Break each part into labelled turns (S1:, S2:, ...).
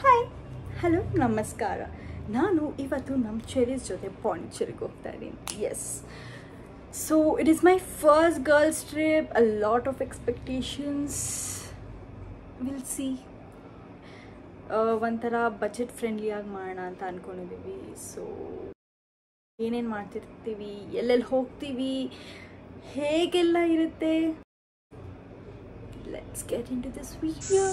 S1: Hi hello ನಮಸ್ಕಾರ. ನಾನು ಇವತ್ತು ನಮ್ಮ ಚೆರೀಸ್ ಜೊತೆ ಪಾಂಡಿಚೇರಿಗೆ ಹೋಗ್ತಾ ಇದ್ದೀನಿ. Yes, so it is my first girls trip. A lot of expectations. Will see. ಒಂಥರ ಬಜೆಟ್ ಫ್ರೆಂಡ್ಲಿಯಾಗಿ ಮಾಡೋಣ ಅಂತ ಅಂದ್ಕೊಂಡಿದ್ದೀವಿ. ಸೊ ಏನೇನು ಮಾಡ್ತಿರ್ತೀವಿ, ಎಲ್ಲೆಲ್ಲಿ ಹೋಗ್ತೀವಿ, ಹೇಗೆಲ್ಲ ಇರುತ್ತೆ. Let's get into this video.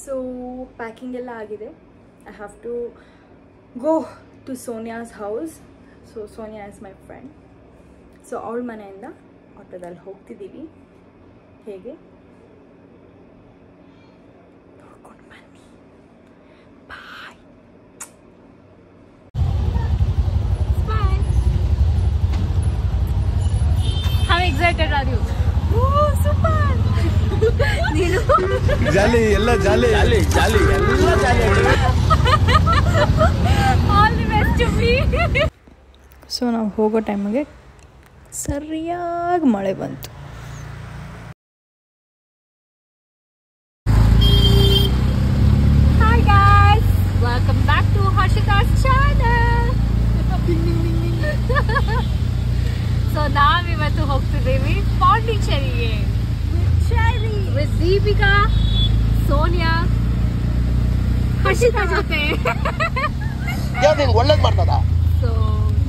S1: So packing ಎಲ್ಲ ಆಗಿದೆ. I have to go to Sonia's house. So Sonia is my friend. So ಅವಳ ಮನೆಯಿಂದ ಆಟೋದಲ್ಲಿ ಹೋಗ್ತಿದ್ದೀವಿ. ಹೇಗೆ ನೋಡ್ಕೊಂಡು ಬನ್ನಿ. ಬಾಯ್. Excited are you? Oh, super! Neenu jolly ella jolly jolly jolly ella jolly. All the best to me. So ನಾವು ಹೋಗೋ ಟೈಮಿಗೆ ಸರಿಯಾಗಿ ಮಳೆ ಬಂತು. Hi guys, welcome back to Harshita's channel. So ನಾವಿವತ್ತು ಹೋಗ್ತಿದ್ದೀವಿ ಪಾಂಡಿಚೇರಿಗೆ ವಿತ್ ದೀಪಿಕಾ, ಸೋನಿಯಾ, ಹರ್ಷಿತಾ ಜೊತೆ.
S2: ಒಳ್ಳೇದು ಮಾಡ್ತದ.
S1: ಸೊ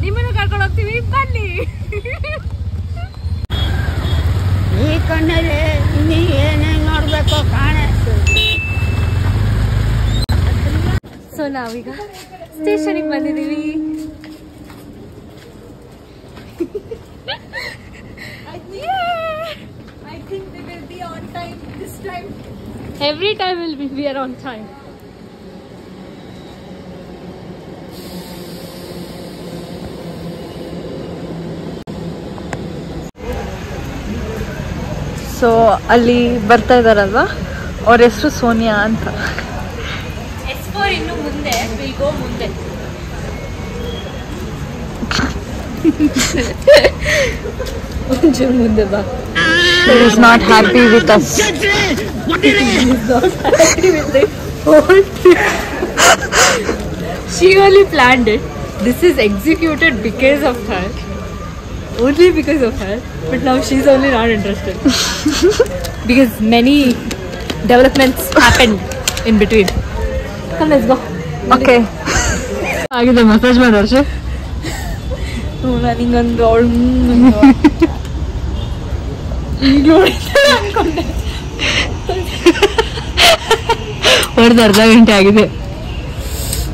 S1: ನಿಮ್ಮನ್ನು ಕರ್ಕೊಂಡು ಹೋಗ್ತೀವಿ, ಬನ್ನಿ.
S2: ಈ ಕಣ್ಣಲ್ಲಿ ಇನ್ನೀ ಏನೇನು ನೋಡ್ಬೇಕು ಕಾಣೆ.
S1: ಸೊ ನಾವೀಗ ಸ್ಟೇಷನ್ಗೆ ಬಂದಿದ್ದೀವಿ. I think we will be on time this time. Every time we are on time. So ಅಲ್ಲಿ ಬರ್ತಾ ಇದಾರಲ್ವಾ, ಅವ್ರ ಹೆಸರು ಸೋನಿಯಾ ಅಂತ. S4 ಇನ್ನು ಮುಂದೆ, ವಿಲ್ ಗೋ ಮುಂದೆ. ಮುಂದೆ ಬಾ. He is not happy with us. He is not happy with the whole trip. She only planned it. This is executed because of her. Only because of her. But now she's only not interested. Because many developments happened in between. Come, let's go. Okay. ಆಗಿದೆ massage ಮಾಡು ವರ್ಷ. ನಾನು ಹಿಂಗಂದು ಅವಳು ಹೊಡೆದು ಅರ್ಧ ಗಂಟೆ ಆಗಿದೆ.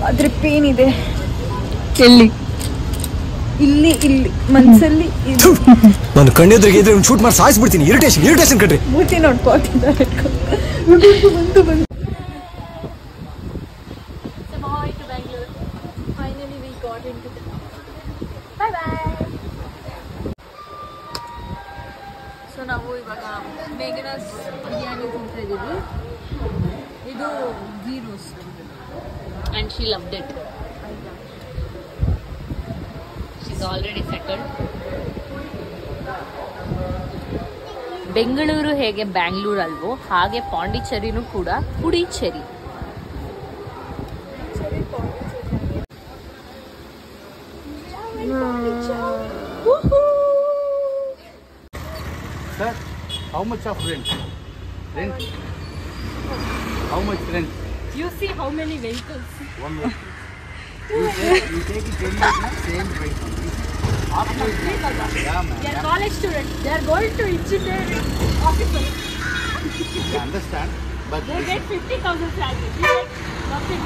S1: ಆದ್ರೆ ಪೇನ್ ಇದೆ. ಎಲ್ಲಿ? ಇಲ್ಲಿ ಇಲ್ಲಿ ಮನ್ಸಲ್ಲಿ.
S3: ನಾನು ಕಣ್ಣೆದ್ರಿಗೆ ಇದ್ರೆ ಶೂಟ್ ಮಾಡಿ ಸಾಯಿಸ್ಬಿಡ್ತೀನಿ. ಇರಿಟೇಷನ್ ಕಟ್ರಿ.
S1: ಮೂತಿ ನೋಡ್ಕೊತಿದ್ದಾರೆ. ಬಂದು ಬಂದು finally we got into the bye bye. So ನಾವು ಇವಾಗ ಮೇಘನಾಸ್ ಬಿರಿಯಾನಿ ತಿಂತಿದ್ದೀವಿ. ಇದು ghee roast and she loved it. She is already settled. Bengaluru ಹೇಗೆ ಬ್ಯಾಂಗ್ಳೂರು ಅಲ್ವೋ ಹಾಗೆ ಪಾಂಡಿಚೇರಿನೂ ಕೂಡ ಪುಡಿಚೇರಿ.
S2: Sir, how much of rent? Rent? How much rent?
S1: You see how many vehicles?
S2: One vehicle. You take it any same price only. After yeah, man.
S1: They are college students. They are going to engineering officer.
S2: I understand, but
S1: They get 50,000 salary. We get nothing.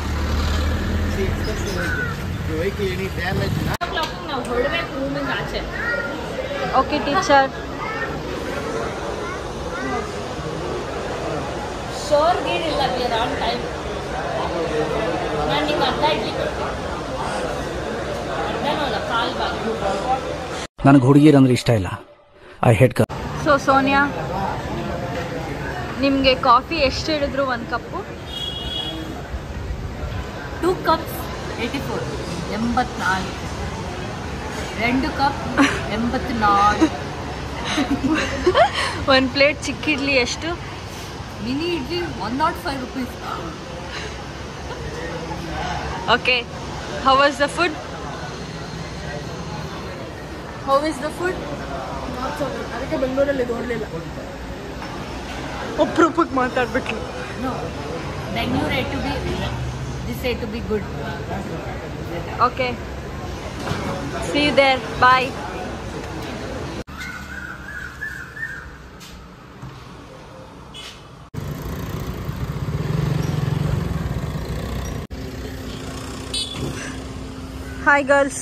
S2: see, it's the vehicle. The vehicle any damage? Na?
S1: ನಾವು ಹೊರಡಬೇಕು ರೂಮಿಂದ ಆಚೆ. Okay teacher. Sure gear ಇಲ್ಲ, we are on time. ನಾನು ನಿಂಗೆ ಅರ್ಧ ಇಡ್ಲಿ ಕೊಡ್ತೀನಿ. ಅರ್ಧನೂ ಅಲ್ಲ, ಕಾಲ್ ಭಾಗ.
S3: ನನಗೆ ಹುಡುಗಿರಂದ್ರೆ ಇಷ್ಟ ಇಲ್ಲ. I hate girls.
S1: So Sonia, ನಿಮಗೆ ಕಾಫಿ ಎಷ್ಟು ಹೇಳಿದ್ರು? 1 ಕಪ್ಪು? 2 cups 84. 84. 2 ಕಪ್ 84. ಒಂದು ಪ್ಲೇಟ್ ಚಿಕ್ಕ ಇಡ್ಲಿ ಎಷ್ಟು?
S4: Mini idli 105 rupees.
S1: Okay. How was the food? How is the food?
S4: ಅದಕ್ಕೆ ಬೆಂಗಳೂರಲ್ಲಿ ನೋಡಲಿಲ್ಲ.
S1: ಒಬ್ರೊಬ್ಬಗೆ ಮಾತಾಡ್ಬಿಟ್ಲು.
S4: No. Bangalore had to be, this had to be good.
S1: Okay. See you there. Bye. Hi girls.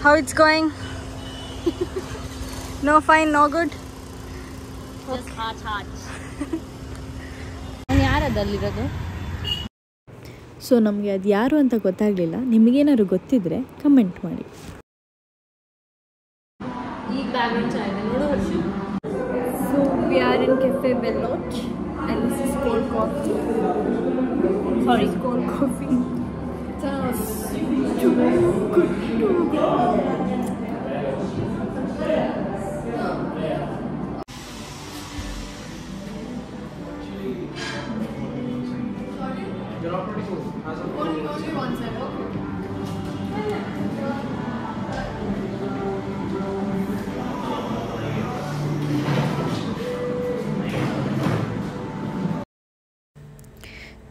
S1: How it's going? No fine, no good?
S4: Just hot. ನಾನು ಯಾರದಲ್ಲಿರೋದು?
S5: So ನಮಗೆ ಅದು ಯಾರು ಅಂತ ಗೊತ್ತಾಗಲಿಲ್ಲ. ನಿಮಗೇನಾದ್ರು ಗೊತ್ತಿದ್ರೆ ಕಮೆಂಟ್ ಮಾಡಿ.
S4: ಈಗ ಬ್ಯಾಗ್ರೌಂಡ್ ಚೆನ್ನಾಗಿದೆ ನೋಡು ವರ್ಷ.
S1: So we are in Cafe Belloch and this is cold coffee.
S4: Sorry.
S1: Cold coffee.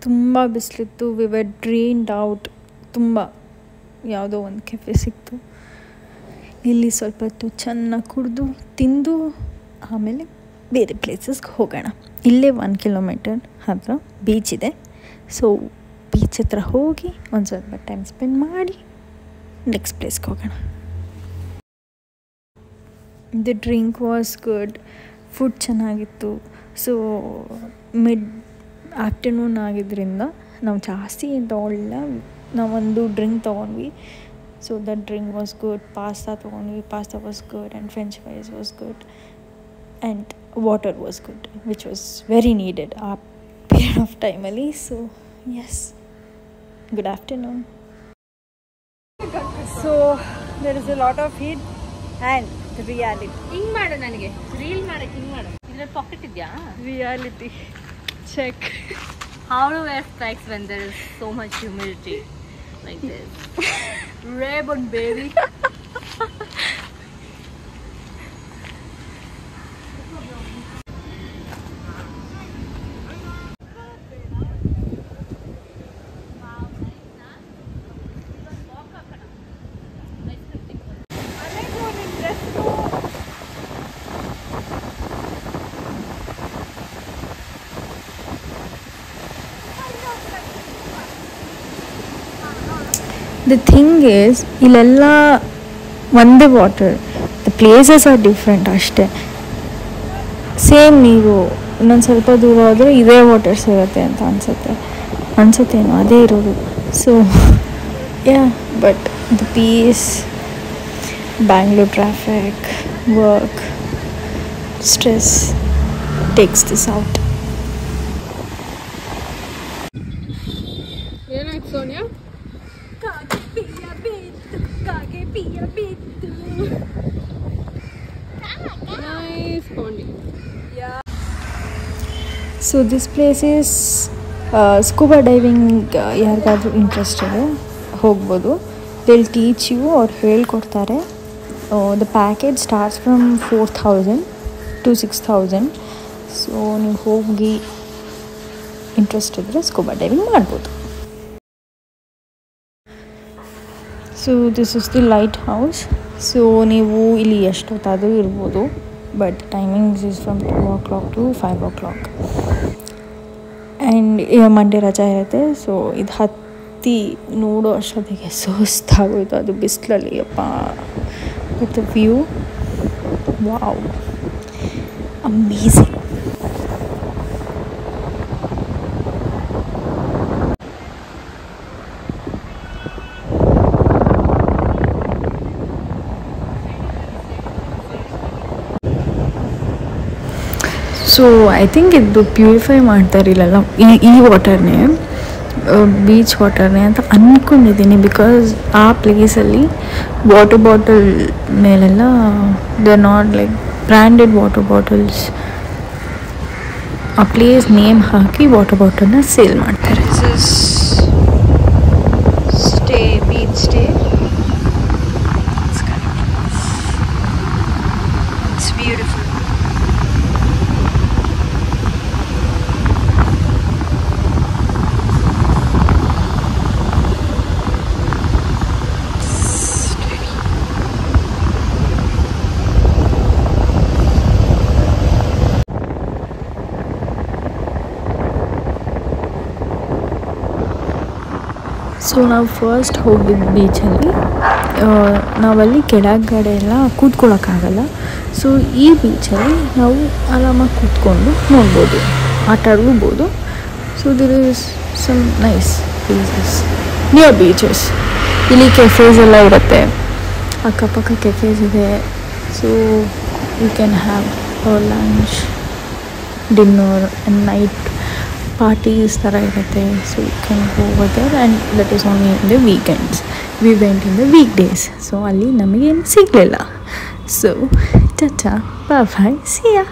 S1: ತುಂಬ ಬಿಸಿಲಿತ್ತು. We were drained out. ತುಂಬ ಯಾವುದೋ ಒಂದು ಕೆಫೆ ಸಿಕ್ತು. ಇಲ್ಲಿ ಸ್ವಲ್ಪ ಹೊತ್ತು ಚೆನ್ನಾಗಿ ಕುಡಿದು ತಿಂದು ಆಮೇಲೆ ಬೇರೆ ಪ್ಲೇಸಸ್ಗೆ ಹೋಗೋಣ. ಇಲ್ಲೇ 1 ಕಿಲೋಮೀಟರ್ ಹತ್ರ ಬೀಚ್ ಇದೆ. ಸೊ ಬೀಚ್ ಹತ್ರ ಹೋಗಿ ಒಂದು ಸ್ವಲ್ಪ ಟೈಮ್ ಸ್ಪೆಂಡ್ ಮಾಡಿ ನೆಕ್ಸ್ಟ್ ಪ್ಲೇಸ್ಗೆ ಹೋಗೋಣ. The drink was good. Food ಚೆನ್ನಾಗಿತ್ತು. ಸೊ ಮಿಡ್ ಆಫ್ಟರ್ನೂನ್ ಆಗಿದ್ದರಿಂದ ನಾವು ಜಾಸ್ತಿ ಏನು ತೊಗೊಳ್ಳಿಲ್ಲ. ನಾವೊಂದು ಡ್ರಿಂಕ್ ತೊಗೊಂಡ್ವಿ. So that drink was good. Pasta ತೊಗೊಂಡ್ವಿ. Pasta was good and French fries was good and water was good which was very needed ಆ ಪೀರಿಯಡ್ ಆಫ್ ಟೈಮಲ್ಲಿ. So yes, good afternoon. So there is a lot of heat and reality.
S4: ಹಿಂಗೆ ಮಾಡು, ನನಗೆ reel ಮಾಡಕ್ಕೆ ಹಿಂಗೆ ಮಾಡು. ಇದ್ರಲ್ಲಿ pocket ಇದೆಯಾ?
S1: Reality check.
S4: How to wear specs when there is so much humidity like this?
S1: Ray-Ban baby. The thing is, ಇಲ್ಲೆಲ್ಲ ಒಂದೇ water. The places are different ಅಷ್ಟೇ. ಸೇಮ್ ನೀವು ಇನ್ನೊಂದು ಸ್ವಲ್ಪ ದೂರ ಹೋದರೆ ಇದೇ ವಾಟರ್ ಸಿಗುತ್ತೆ ಅಂತ ಅನ್ಸುತ್ತೇನೋ ಅದೇ ಇರೋದು. So yeah, but the peace, Bangalore traffic, work, stress takes this out.
S4: ಏನಾಯ್ತು Sonia? Nice bonding.
S1: So this place is scuba diving. ಯಾರಿಗಾದ್ರೂ ಇಂಟ್ರೆಸ್ಟ್ ಇದೆ ಹೋಗ್ಬೋದು. ವಿಲ್ ಟೀಚ್ ಯು, ಅವ್ರು ಹೇಳ್ಕೊಡ್ತಾರೆ. The package starts from 4,000 to 6,000. So ನೀವು ಹೋಗಿ ಇಂಟ್ರೆಸ್ಟ್ ಇದ್ದರೆ ಸ್ಕೂಬಾ ಡೈವಿಂಗ್ ಮಾಡ್ಬೋದು. So this is the lighthouse. So ನೀವು ಇಲ್ಲಿ ಎಷ್ಟೊತ್ತಾದರೂ ಇರ್ಬೋದು, but timings is from 2 o'clock to 5 o'clock. And Monday ರಜಾ ಇರುತ್ತೆ. ಸೊ ಇದು ಹತ್ತಿ ನೋಡೋ ಅಷ್ಟೊತ್ತಿಗೆ ಸುಸ್ತಾಗೋಯ್ತು ಅದು ಬಿಸಿಲಲ್ಲಿ. ಅಪ್ಪ, with the view, wow, amazing. So I think ಇದು ಪ್ಯೂರಿಫೈ ಮಾಡ್ತಾರಿಲ್ಲ ಈ ವಾಟರ್ನೇ, ಬೀಚ್ ವಾಟರ್ನೇ ಅಂತ ಅಂದ್ಕೊಂಡಿದ್ದೀನಿ. ಬಿಕಾಸ್ ಆ ಪ್ಲೇಸಲ್ಲಿ
S5: ವಾಟರ್ ಬಾಟಲ್ ಮೇಲೆಲ್ಲ they are not like branded water bottles, ಆ ಪ್ಲೇಸ್ ನೇಮ್ ಹಾಕಿ ವಾಟರ್ ಬಾಟಲ್ನ ಸೇಲ್ ಮಾಡ್ತಾರೆ. Stay beach stay, it's beautiful. So ನಾವು ಫಸ್ಟ್ ಹೋಗಿದ್ದ ಬೀಚಲ್ಲಿ ನಾವಲ್ಲಿ ಕೆಳಗಡೆ ಎಲ್ಲ ಕೂತ್ಕೊಳ್ಳೋಕ್ಕಾಗಲ್ಲ. ಸೊ ಈ ಬೀಚಲ್ಲಿ ನಾವು ಆರಾಮಾಗಿ ಕೂತ್ಕೊಂಡು ನೋಡ್ಬೋದು, ಆಟ ಆಡ್ಬೋದು. So there is some nice places near beaches. ಇಲ್ಲಿ ಕೆಫೇಸ್ ಎಲ್ಲ ಇರುತ್ತೆ, ಅಕ್ಕಪಕ್ಕ ಕೆಫೇಸ್ ಇದೆ. So you can have lunch, dinner and night parties ಥರ ಇರುತ್ತೆ. So you can go over there and that is only in the weekends. We went in the weekdays. So ಅಲ್ಲಿ ನಮಗೇನು ಸಿಗಲಿಲ್ಲ. So tata, bye bye, see ಯಾ.